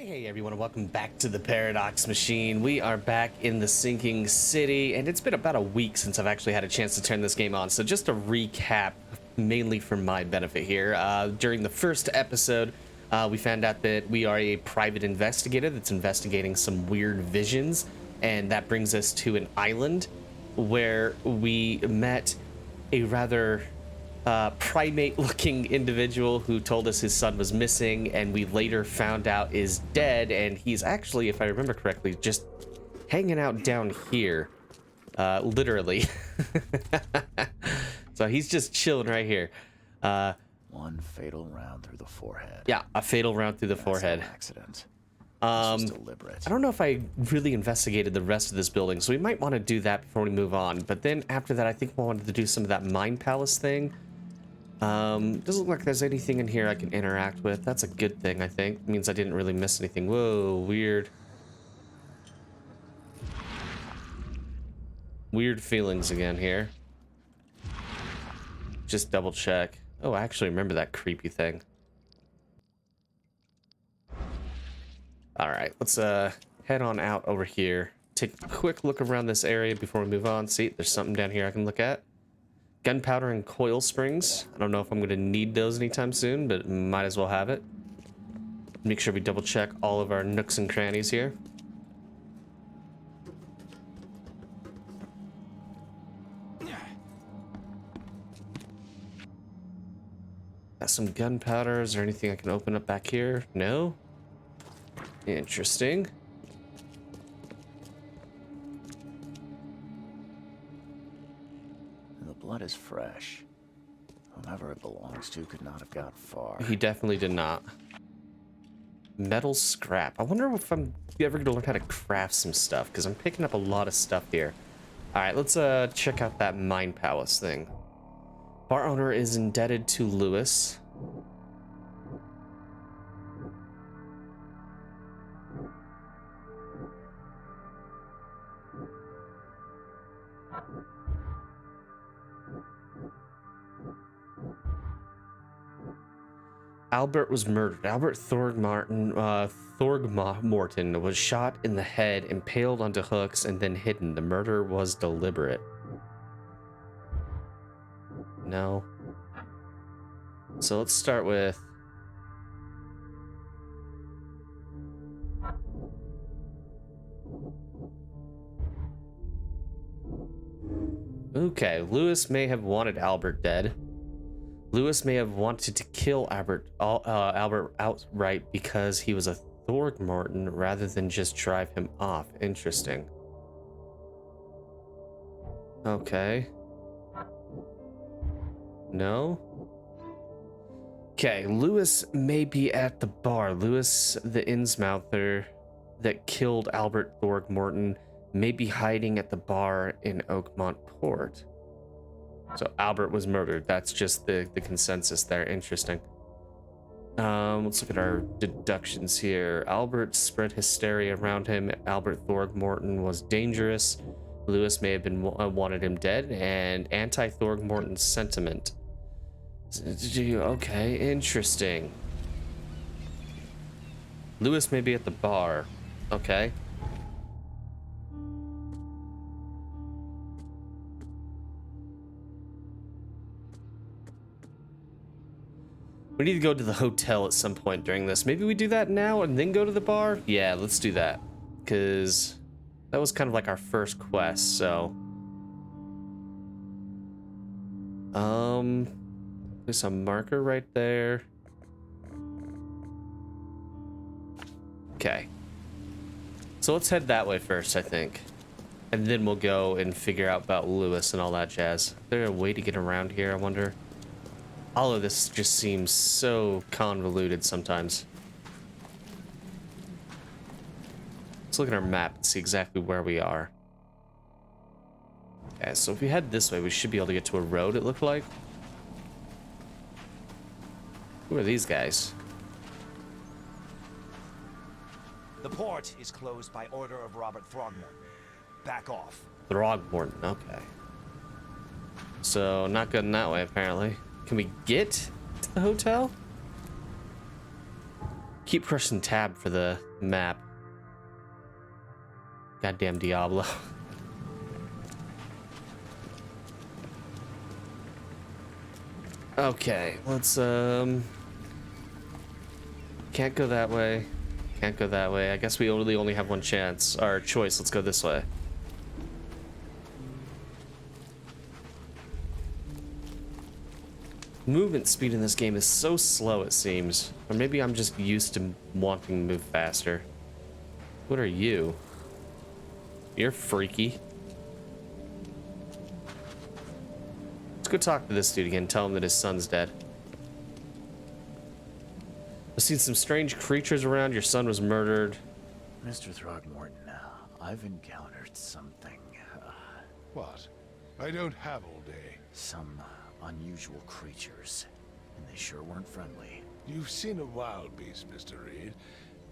Hey everyone, and welcome back to the Paradox Machine. We are back in the sinking city, and it's been about a week since I've actually had a chance to turn this game on. So just to recap, mainly for my benefit here, during the first episode, we found out that we are a private investigator that's investigating some weird visions, and that brings us to an island where we met a rather primate-looking individual who told us his son was missing, and we later found out is dead, and he's actually, if I remember correctly, just hanging out down here, literally. So he's just chilling right here. One fatal round through the forehead. Yeah, a fatal round through the forehead. No accident. This was deliberate. I don't know if I really investigated the rest of this building, so we might want to do that before we move on. But then after that, I think we wanted to do some of that Mind Palace thing. Doesn't look like there's anything in here I can interact with. That's a good thing, I think. It means I didn't really miss anything. Whoa, weird. Weird feelings again here. Just double check. Oh, I actually remember that creepy thing. Alright, let's head on out over here. Take a quick look around this area before we move on. See, there's something down here I can look at. Gunpowder and coil springs. I don't know if I'm going to need those anytime soon, but might as well have it. Make sure we double check all of our nooks and crannies here. Got some gunpowder. Is there anything I can open up back here? No? Interesting. Blood is fresh. Whomever it belongs to could not have got far. He definitely did not. Metal scrap. I wonder if I'm ever going to learn how to craft some stuff, because I'm picking up a lot of stuff here. Alright, let's check out that Mind Palace thing. Bar owner is indebted to Lewis. Albert was murdered. Albert Throgmorton was shot in the head, impaled onto hooks, and then hidden. The murder was deliberate. No. So let's start with... Okay, Lewis may have wanted Albert dead. Lewis may have wanted to kill Albert outright because he was a Throgmorton rather than just drive him off. Interesting. Okay. No? Okay, Lewis may be at the bar. Lewis, the Innsmouther that killed Albert Throgmorton, may be hiding at the bar in Oakmont Port. So Albert was murdered. That's just the consensus there. Interesting. Let's look at our deductions here. Albert spread hysteria around him. Albert Throgmorton was dangerous. Lewis may have been wanted him dead. And anti-Throgmorton sentiment. Okay, interesting. Lewis may be at the bar. Okay. We need to go to the hotel at some point during this. Maybe we do that now and then go to the bar? Yeah, let's do that. Because that was kind of like our first quest, so... There's a marker right there. Okay. So let's head that way first, I think. And then we'll go and figure out about Lewis and all that jazz. Is there a way to get around here, I wonder? All of this just seems so convoluted sometimes. Let's look at our map and see exactly where we are. Okay, so if we head this way, we should be able to get to a road, it looked like. Who are these guys? The port is closed by order of Robert Throgmorton. Back off. Throgmorton, okay. So, not good in that way, apparently. Can we get to the hotel? Keep pressing tab for the map. Goddamn Diablo. Okay, let's can't go that way. Can't go that way. I guess we really only have one chance. Our choice. Let's go this way. Movement speed in this game is so slow, it seems. Or maybe I'm just used to wanting to move faster. What are you? You're freaky. Let's go talk to this dude again. Tell him that his son's dead. I've seen some strange creatures around. Your son was murdered. Mr. Throgmorton, I've encountered something. What? I don't have all day. Some unusual creatures, and they sure weren't friendly. You've seen a wild beast, Mr. Reed.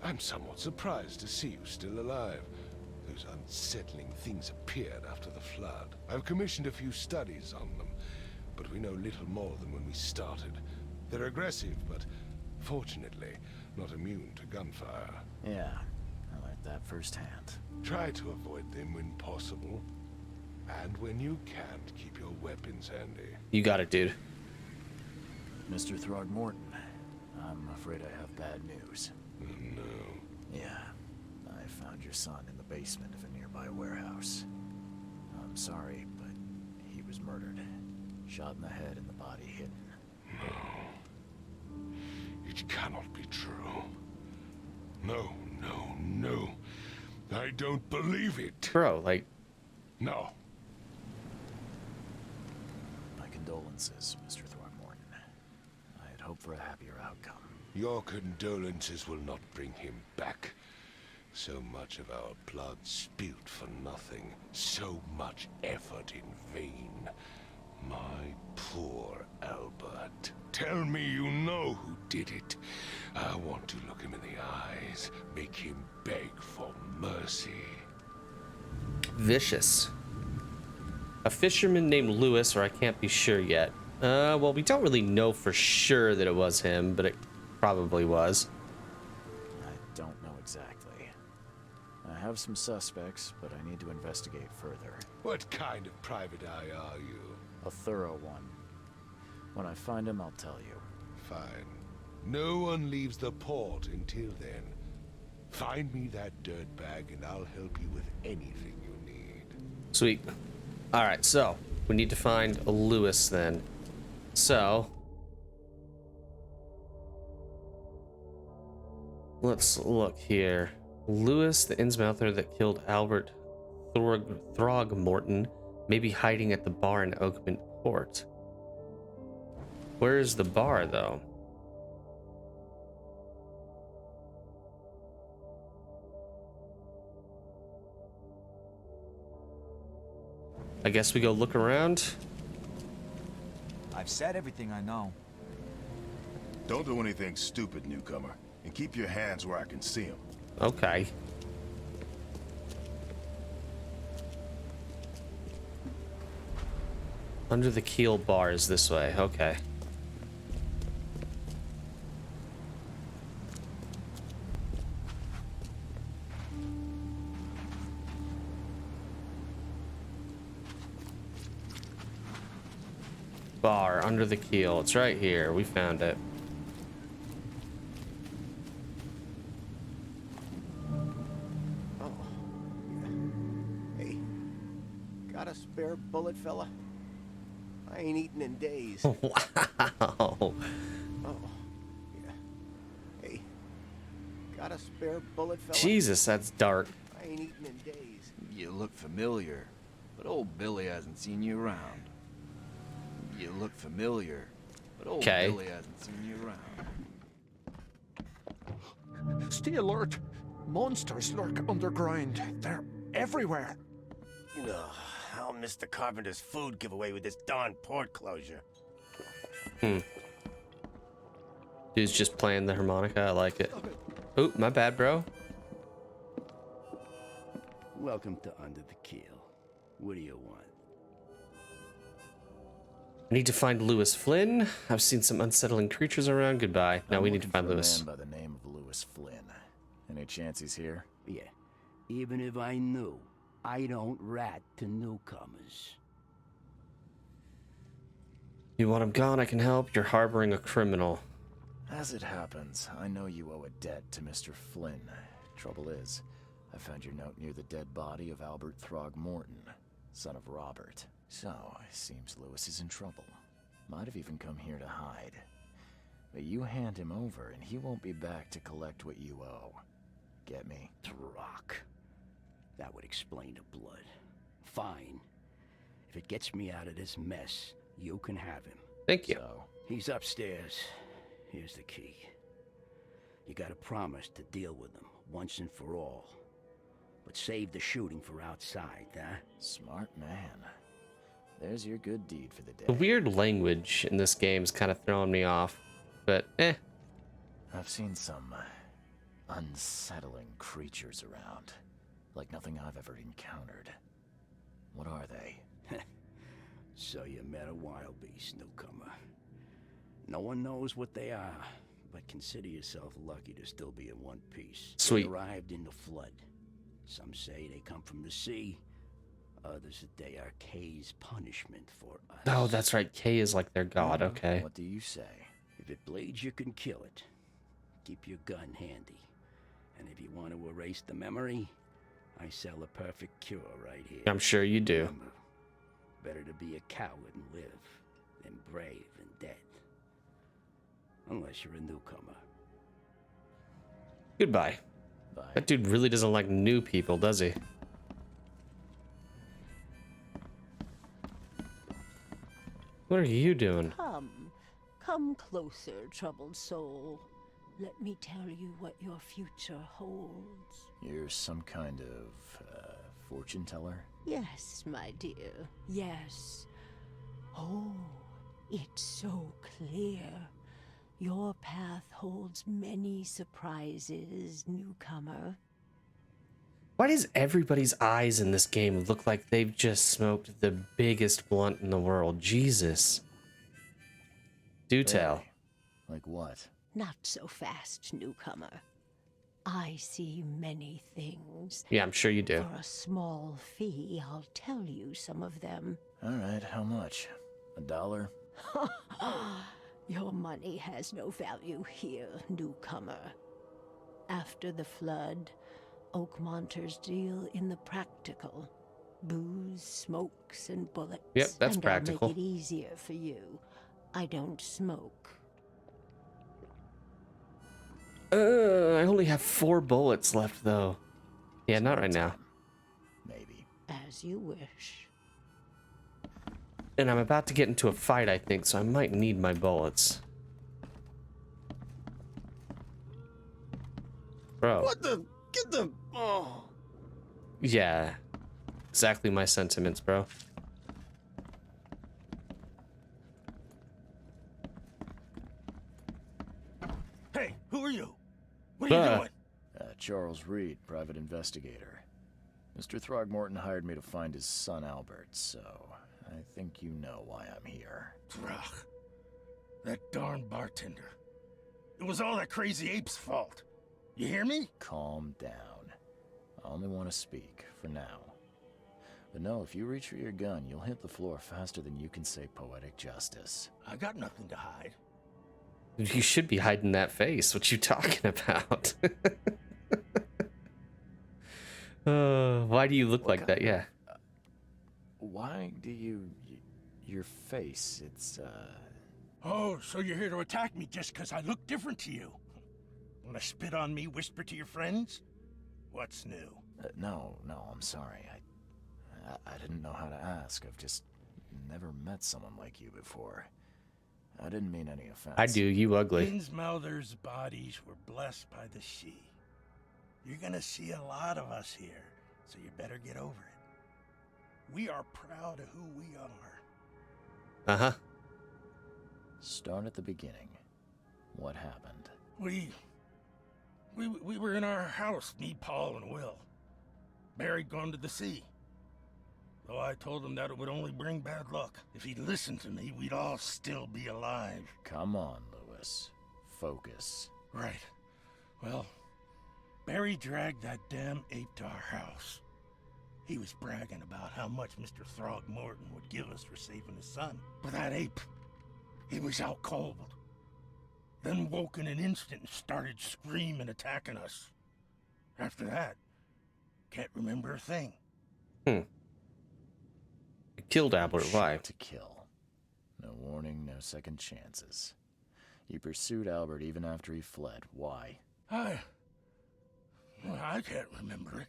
I'm somewhat surprised to see you still alive. Those unsettling things appeared after the flood. I've commissioned a few studies on them, but we know little more than when we started. They're aggressive, but fortunately not immune to gunfire. Yeah, I learned that firsthand. Try to avoid them when possible. And when you can't, keep your weapons handy. You got it, dude. Mr. Throgmorton, I'm afraid I have bad news. No. Yeah, I found your son in the basement of a nearby warehouse. I'm sorry, but he was murdered. Shot in the head and the body hidden. No. It cannot be true. No, no, no. I don't believe it. Bro, like... No. My condolences, Mr. Throgmorton. I had hoped for a happier outcome. Your condolences will not bring him back. So much of our blood spilled for nothing. So much effort in vain. My poor Albert. Tell me you know who did it. I want to look him in the eyes. Make him beg for mercy. Vicious. A fisherman named Lewis, or I can't be sure yet. Well, we don't really know for sure that it was him, but it probably was. I don't know exactly. I have some suspects, but I need to investigate further. What kind of private eye are you? A thorough one. When I find him, I'll tell you. Fine. No one leaves the port until then. Find me that dirtbag and I'll help you with anything you need. Sweet. Alright, so we need to find a Lewis then. So let's look here. Lewis, the Innsmouther that killed Albert Throgmorton, may be hiding at the bar in Oakman Port. Where's the bar, though? I guess we go look around. I've said everything I know. Don't do anything stupid, newcomer. And keep your hands where I can see them. Okay. Under the keel bar is this way. Okay. Bar under the keel. It's right here. We found it. Oh. Hey, got a spare bullet, fella? I ain't eaten in days. Wow. Oh. Yeah. Hey, got a spare bullet, fella? Jesus, that's dark. I ain't eaten in days. You look familiar, but old Billy hasn't seen you around. You look familiar, but old Okay. Billy hasn't seen you around. Stay alert. Monsters lurk underground. They're everywhere. Ugh, I'll miss the carpenter's food giveaway with this darn port closure. Dude's just playing the harmonica. I like it. Oh, my bad, bro. Welcome to Under the Keel. What do you want? I need to find Lewis Flynn. I've seen some unsettling creatures around. Goodbye. Now I'm we need to looking find for Lewis. a man by the name of Lewis Flynn. Any chance he's here? Yeah, even if I knew, I don't rat to newcomers. You want him gone? I can help. You're harboring a criminal. As it happens, I know you owe a debt to Mr. Flynn. Trouble is, I found your note near the dead body of Albert Throgmorton, son of Robert. So, it seems Lewis is in trouble. Might have even come here to hide. But you hand him over, and he won't be back to collect what you owe. Get me? Throck. That would explain the blood. Fine. If it gets me out of this mess, you can have him. Thank you. So, He's upstairs. Here's the key. You gotta promise to deal with him, once and for all. But save the shooting for outside, huh? smart man. There's your good deed for the day. The weird language in this game is kind of throwing me off, but I've seen some unsettling creatures around. Like nothing I've ever encountered. What are they? So you met a wild beast, newcomer. No one knows what they are, but consider yourself lucky to still be in one piece. Sweet. They arrived in the flood. Some say they come from the sea. Others that they are Kay's punishment for us. oh, that's right. Kay is like their god. Okay. What do you say? If it bleeds, you can kill it. Keep your gun handy. And if you want to erase the memory, I sell a perfect cure right here. I'm sure you do. Remember, better to be a coward and live than brave and dead. Unless you're a newcomer. Goodbye. Bye. That dude really doesn't like new people, does he? What are you doing? Come closer, troubled soul. Let me tell you what your future holds. You're some kind of, fortune teller? Yes, my dear, yes. Oh, it's so clear. Your path holds many surprises, newcomer. Why does everybody's eyes in this game look like they've just smoked the biggest blunt in the world? Jesus. Do tell. Hey, like what? Not so fast, newcomer. I see many things. Yeah, I'm sure you do. For a small fee, I'll tell you some of them. Alright, how much? $1? Your money has no value here, newcomer. After the flood, Oakmonters deal in the practical. Booze, smokes, and bullets. Yep, that's and practical. I'll make it easier for you. I don't smoke. I only have 4 bullets left, though. Yeah, not right now. Maybe. As you wish. And I'm about to get into a fight, I think, so I might need my bullets. Bro. What the? Get the. Oh. Yeah. Exactly my sentiments, bro. Hey, who are you? What are you doing? Charles Reed, private investigator. Mr. Throgmorton hired me to find his son Albert, so I think you know why I'm here. Ugh. That darn bartender. It was all that crazy ape's fault. You hear me? Calm down. I only want to speak, for now. But no, if you reach for your gun, you'll hit the floor faster than you can say poetic justice. I got nothing to hide. You should be hiding that face. What you talking about? Why do you look like that? Yeah. Why do you... your face, it's, Oh, so you're here to attack me just because I look different to you? Wanna spit on me, whisper to your friends? What's new? no, I'm sorry. I didn't know how to ask. I've just never met someone like you before. I didn't mean any offense. I do, you ugly. Innsmouthers' bodies were blessed by the sea. You're gonna see a lot of us here, so you better get over it. We are proud of who we are. Uh-huh. Start at the beginning. What happened? We were in our house, me, Paul, and Will. Barry gone to the sea. though I told him that it would only bring bad luck. If he'd listened to me, we'd all still be alive. Come on, Lewis. Focus. Right. Well, Barry dragged that damn ape to our house. He was bragging about how much Mr. Throgmorton would give us for saving his son. But that ape, he was out cold. Then woke in an instant and started screaming, attacking us. After that, can't remember a thing. You killed Albert. Why? To kill. No warning, no second chances. You pursued Albert even after he fled. Why? I can't remember it.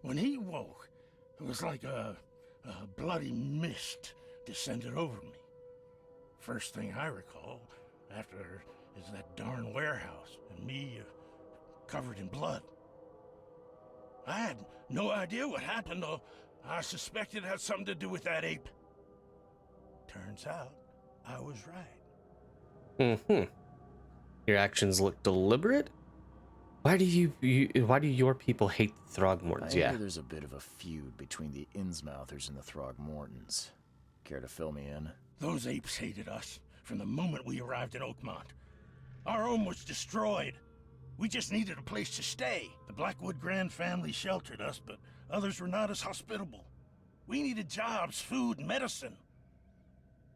When he woke, it was like a bloody mist descended over me. First thing I recall after is that darn warehouse and me covered in blood. I had no idea what happened, though. I suspected it had something to do with that ape. Turns out, I was right. Your actions look deliberate? Why do why do your people hate the Throgmortons? I Yeah. hear there's a bit of a feud between the Innsmouthers and the Throgmortons. Care to fill me in? Those apes hated us from the moment we arrived in Oakmont. Our home was destroyed. We just needed a place to stay. The Blackwood Grand family sheltered us, but others were not as hospitable. We needed jobs, food, medicine.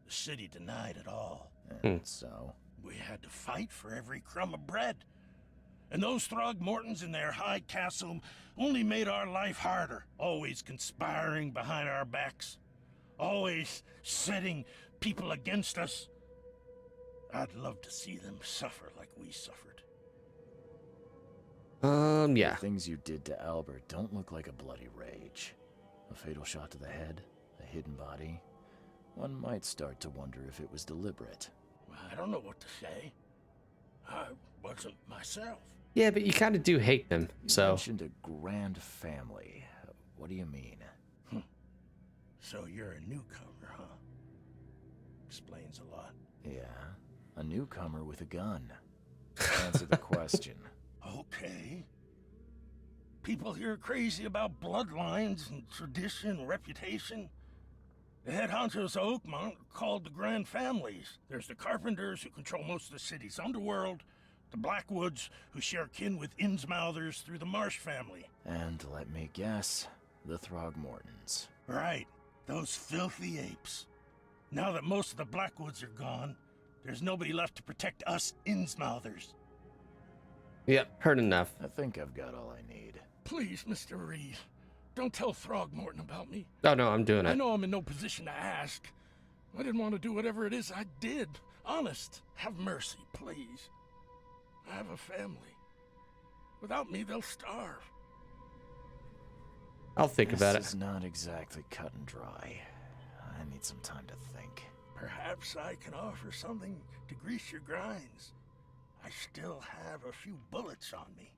The city denied it all. And so? We had to fight for every crumb of bread. And those Throgmortons in their high castle only made our life harder, always conspiring behind our backs, always setting people against us. I'd love to see them suffer like we suffered. Yeah. The things you did to Albert don't look like a bloody rage. A fatal shot to the head, a hidden body. One might start to wonder if it was deliberate. I don't know what to say. I wasn't myself. Yeah, but you kind of do hate them, You so... mentioned a grand family. What do you mean? So you're a newcomer, huh? Explains a lot. Yeah, a newcomer with a gun. Answer the question. Okay. People here are crazy about bloodlines and tradition and reputation. The head honchos of Oakmont are called the Grand Families. There's the Carpenters, who control most of the city's underworld, the Blackwoods, who share kin with Innsmouthers through the Marsh family. And let me guess, the Throgmortons. Right, those filthy apes. Now that most of the Blackwoods are gone, there's nobody left to protect us Innsmouthers. Yep, heard enough. I think I've got all I need. Please, Mr. Reed, don't tell Throgmorton about me. Oh, no, I'm doing I it. know I'm in no position to ask. I didn't want to do whatever it is I did. Honest, have mercy, please. I have a family. Without me, they'll starve. I'll think about it. This is not exactly cut and dry. I need some time to think. Perhaps I can offer something to grease your grinds. I still have a few bullets on me.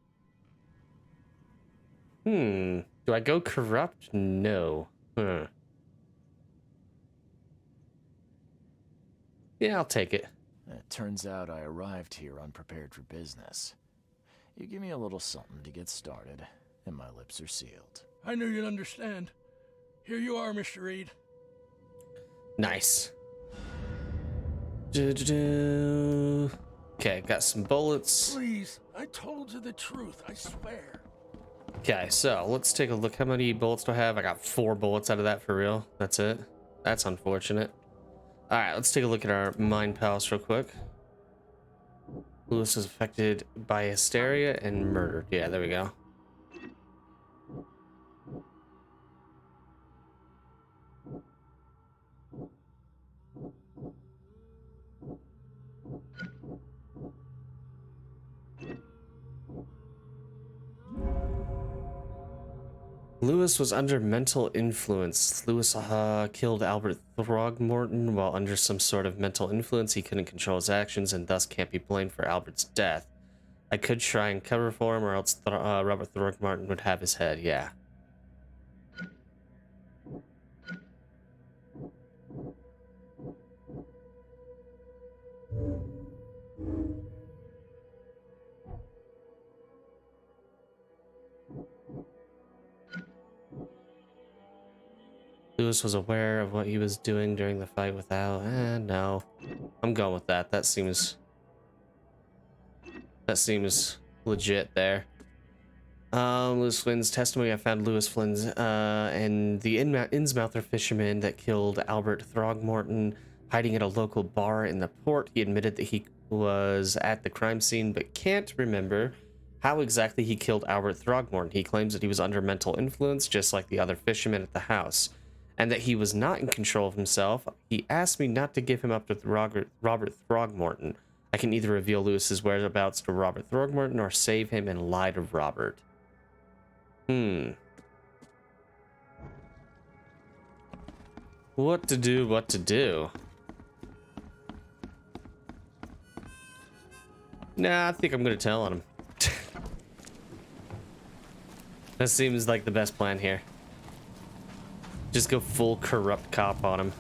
Do I go corrupt? No. Yeah, I'll take it. It turns out I arrived here unprepared for business. You give me a little something to get started, and my lips are sealed. I knew you'd understand. Here you are, Mr. Reed. Nice. Okay, got some bullets. Please, I told you the truth, I swear. Okay, so let's take a look. How many bullets do I have? I got 4 bullets out of that for real. That's it. That's unfortunate. All right, let's take a look at our mind palace real quick. Lewis is affected by hysteria and murdered. Yeah, there we go. Lewis was under mental influence. Lewis killed Albert Throgmorton while under some sort of mental influence. He couldn't control his actions and thus can't be blamed for Albert's death. I could try and cover for him, or else Robert Throgmorton would have his head. Yeah. Lewis was aware of what he was doing during the fight without... no. I'm going with that. That seems legit there. Lewis Flynn's testimony. I found Lewis Flynn's and the Innsmouther fisherman that killed Albert Throgmorton hiding at a local bar in the port. He admitted that he was at the crime scene but can't remember how exactly he killed Albert Throgmorton. He claims that he was under mental influence just like the other fishermen at the house, and that he was not in control of himself. He asked me not to give him up to Robert Throgmorton. I can either reveal Lewis's whereabouts to Robert Throgmorton or save him and lie to Robert. What to do? Nah, I think I'm gonna tell on him. That seems like the best plan here. Just go full corrupt cop on him.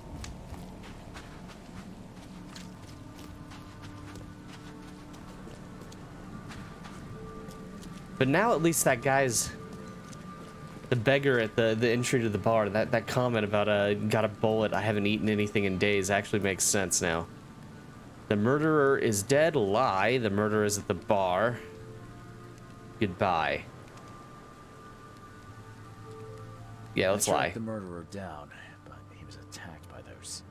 But now at least that guy's... the beggar at the entry to the bar, that comment about got a bullet, I haven't eaten anything in days, actually makes sense now. The murderer is dead. Lie. The murderer is at the bar. Goodbye. Yeah, let's lie. The murderer down, but he was attacked by those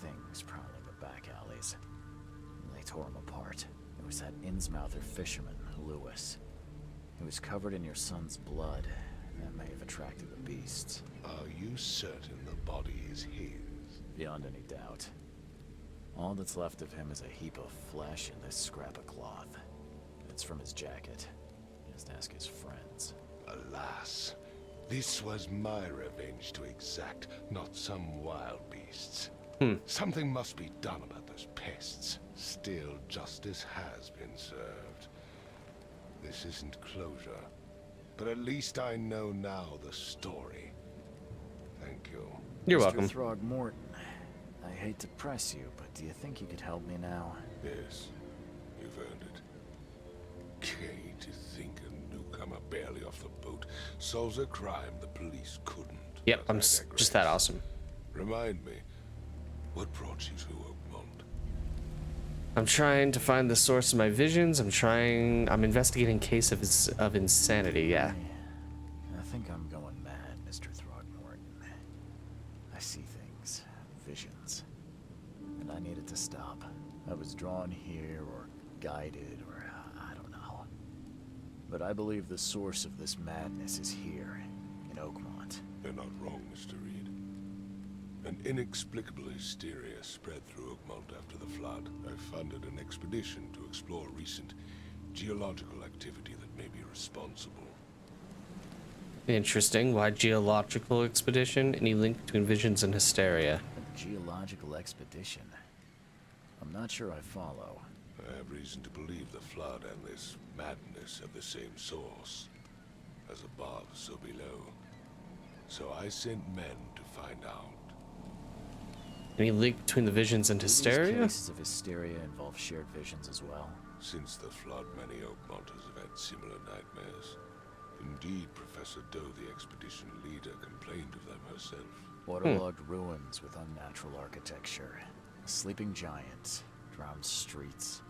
things prowling the back alleys. They tore him apart. It was that Innsmouther fisherman, Lewis. He was covered in your son's blood. That may have attracted the beasts. Are you certain the body is his? Beyond any doubt. All that's left of him is a heap of flesh and this scrap of cloth. It's from his jacket. Just ask his friends. Alas, this was my revenge to exact, not some wild beast's. Something must be done about those pests. Still, justice has been served. This isn't closure, but at least I know now the story. Thank you. You're Mr. welcome. Throgmorton, I hate to press you, but do you think you could help me now? Yes, you've earned it. Gay to think a newcomer barely off the boat solves a crime the police couldn't. Yep, I'm just that awesome. Remind me, what brought you to Oakmont? I'm trying to find the source of my visions. I'm investigating a case of insanity, yeah. I think I'm going mad, Mr. Throgmorton. I see things, visions, and I needed to stop. I was drawn here, or guided, or I don't know. But I believe the source of this madness is here, in Oakmont. You're not wrong, Mr. Reed. An inexplicable hysteria spread through Oakmont after the flood. I funded an expedition to explore recent geological activity that may be responsible. Interesting. Why geological expedition? Any link between visions and hysteria? A geological expedition? I'm not sure I follow. I have reason to believe the flood and this madness have the same source. As above, so below. So I sent men to find out. Any link between the visions and hysteria? Do these cases of hysteria involve shared visions as well? Since the flood, many Oakmonters have had similar nightmares. Indeed, Professor Doe, the expedition leader, complained of them herself. Waterlogged ruins with unnatural architecture, a sleeping giant, drowned streets,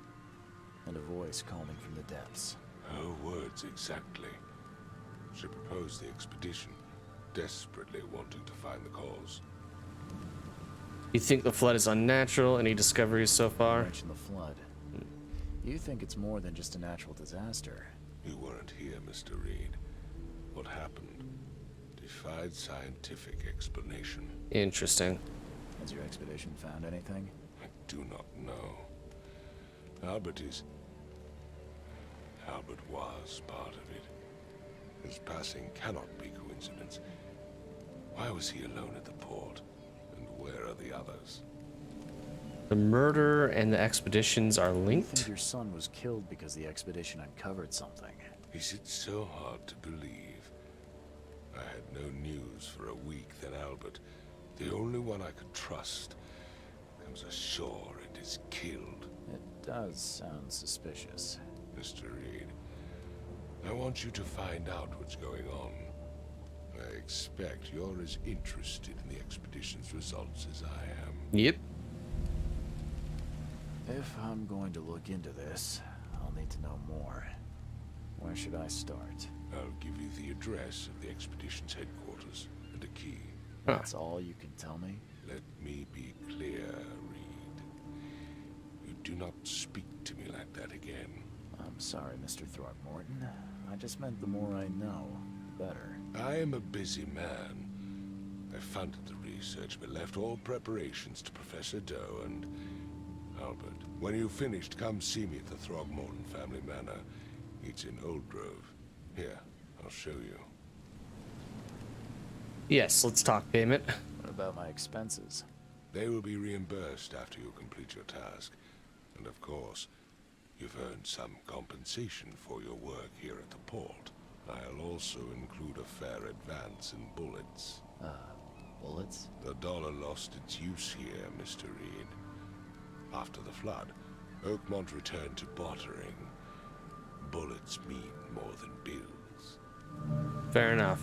and a voice calling from the depths. Her words exactly. She proposed the expedition, desperately wanting to find the cause. You think the flood is unnatural? Any discoveries so far? You mentioned the flood. You think it's more than just a natural disaster? You weren't here, Mr. Reed. What happened defied scientific explanation. Interesting. Has your expedition found anything? I do not know. Albert was part of it. His passing cannot be coincidence. Why was he alone at the port? And where are the others? The murder and the expeditions are I linked? think your son was killed because the expedition uncovered something. Is it so hard to believe? I had no news for a week, then Albert, the only one I could trust, comes ashore and is killed. It does sound suspicious. Mr. Reed, I want you to find out what's going on. I expect you're as interested in the expedition's results as I am. Yep. If I'm going to look into this, I'll need to know more. Where should I start? I'll give you the address of the expedition's headquarters and a key. That's all you can tell me? Let me be clear, Reed. You do not speak to me like that again. I'm sorry, Mr. Throgmorton. I just meant the more I know, the better. I am a busy man. I funded the research, but left all preparations to Professor Doe and Albert. When you've finished, come see me at the Throgmorton family manor. It's in Old Grove. Here, I'll show you. Yes, let's talk payment. What about my expenses? They will be reimbursed after you complete your task. And of course, you've earned some compensation for your work here at the port. I'll also include a fair advance in bullets. Bullets? The dollar lost its use here, Mr. Reed. After the flood, Oakmont returned to bartering. Bullets mean more than bills. Fair enough.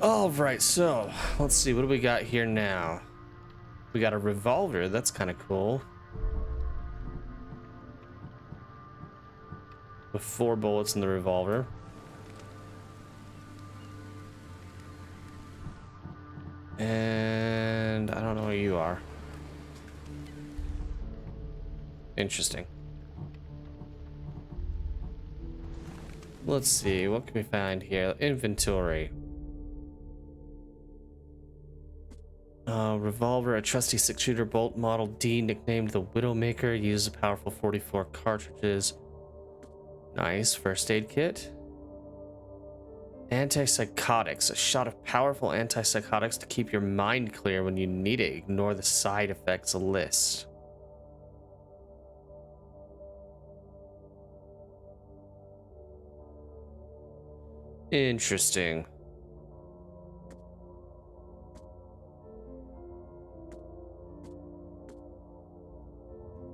All right, so let's see. What do we got here now? We got a revolver. That's kind of cool. With 4 bullets in the revolver. And I don't know who you are. Interesting. Let's see, what can we find here? Inventory. Revolver, a trusty 6-shooter bolt model D, nicknamed the Widowmaker, uses a powerful 44 cartridges. Nice. First aid kit. Antipsychotics, a shot of powerful antipsychotics to keep your mind clear when you need it. Ignore the side effects list. Interesting.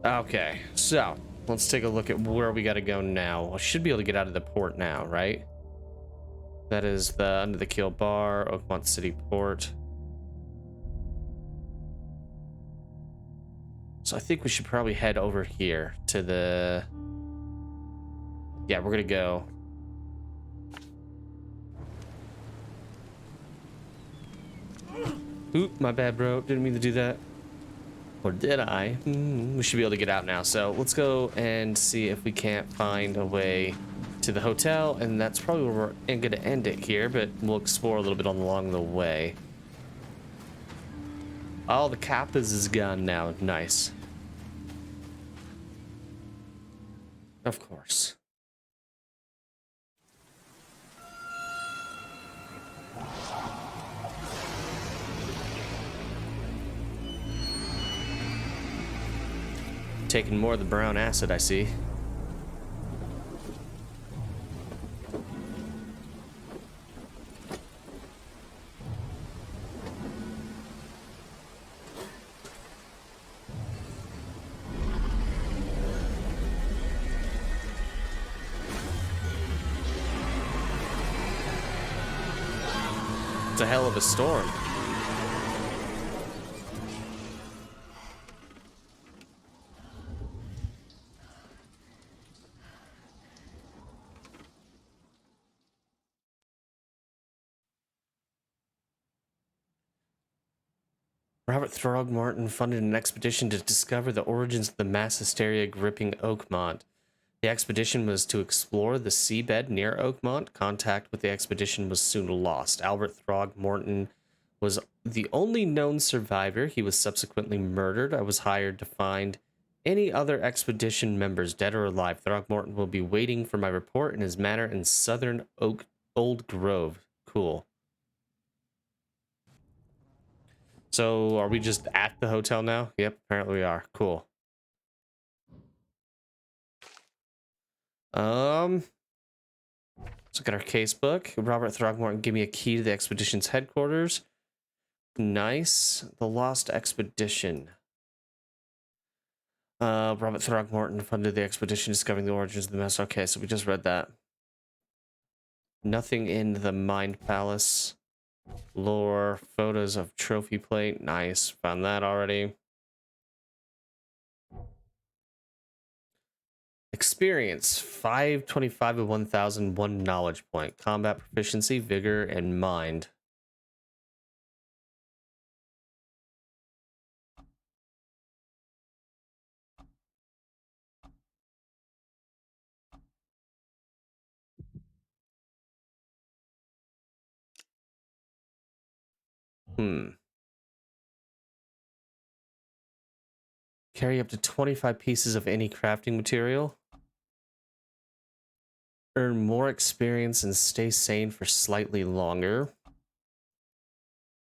Okay, so let's take a look at where we got to go now. I should be able to get out of the port now, right? That is the under the keel bar, Oakmont City Port. So I think we should probably head over here to the... Yeah, we're gonna go. Oop, my bad, bro. Didn't mean to do that. Or did I? We should be able to get out now. So let's go and see if we can't find a way to the hotel. And that's probably where we're going to end it here. But we'll explore a little bit along the way. Oh, the Kappas is gone now. Nice. Of course. Taking more of the brown acid, I see. It's a hell of a storm. Robert Throgmorton funded an expedition to discover the origins of the mass hysteria gripping Oakmont. The expedition was to explore the seabed near Oakmont. Contact with the expedition was soon lost. Albert Throgmorton was the only known survivor. He was subsequently murdered. I was hired to find any other expedition members, dead or alive. Throgmorton will be waiting for my report in his manor in southern Old Grove. Cool. So, are we just at the hotel now? Yep, apparently we are. Cool. Let's look at our casebook. Robert Throgmorton gave me a key to the expedition's headquarters. Nice. The Lost Expedition. Robert Throgmorton funded the expedition discovering the origins of the mess. Okay, so we just read that. Nothing in the Mind Palace. Lore, photos of trophy plate. Nice. Found that already. Experience 525 of 1000, 1 knowledge point. Combat proficiency, vigor, and mind. Carry up to 25 pieces of any crafting material. Earn more experience and stay sane for slightly longer.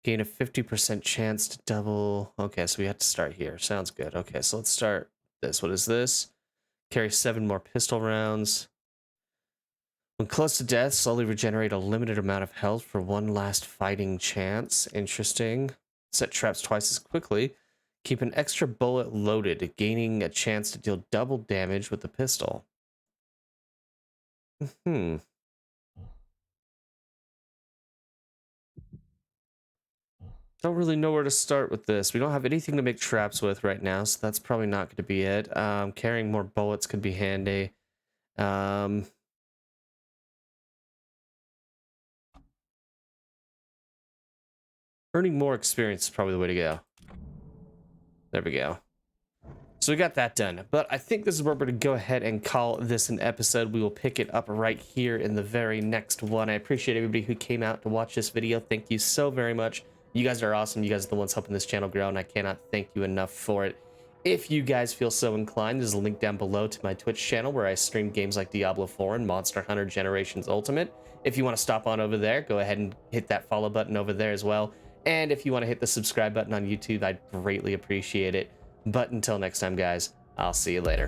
Gain a 50% chance to double. Okay, so we have to start here. Sounds good. Okay, so let's start this. What is this? Carry 7 more pistol rounds. When close to death, slowly regenerate a limited amount of health for one last fighting chance. Interesting. Set traps twice as quickly. Keep an extra bullet loaded, gaining a chance to deal double damage with the pistol. Don't really know where to start with this. We don't have anything to make traps with right now, so that's probably not going to be it. Carrying more bullets could be handy. Earning more experience is probably the way to go. There we go. So we got that done, but I think this is where we're going to go ahead and call this an episode. We will pick it up right here in the very next one. I appreciate everybody who came out to watch this video. Thank you so very much. You guys are awesome. You guys are the ones helping this channel grow, and I cannot thank you enough for it. If you guys feel so inclined, there's a link down below to my Twitch channel where I stream games like Diablo 4 and Monster Hunter Generations Ultimate. If you want to stop on over there, go ahead and hit that follow button over there as well. And if you want to hit the subscribe button on YouTube, I'd greatly appreciate it. But until next time, guys, I'll see you later.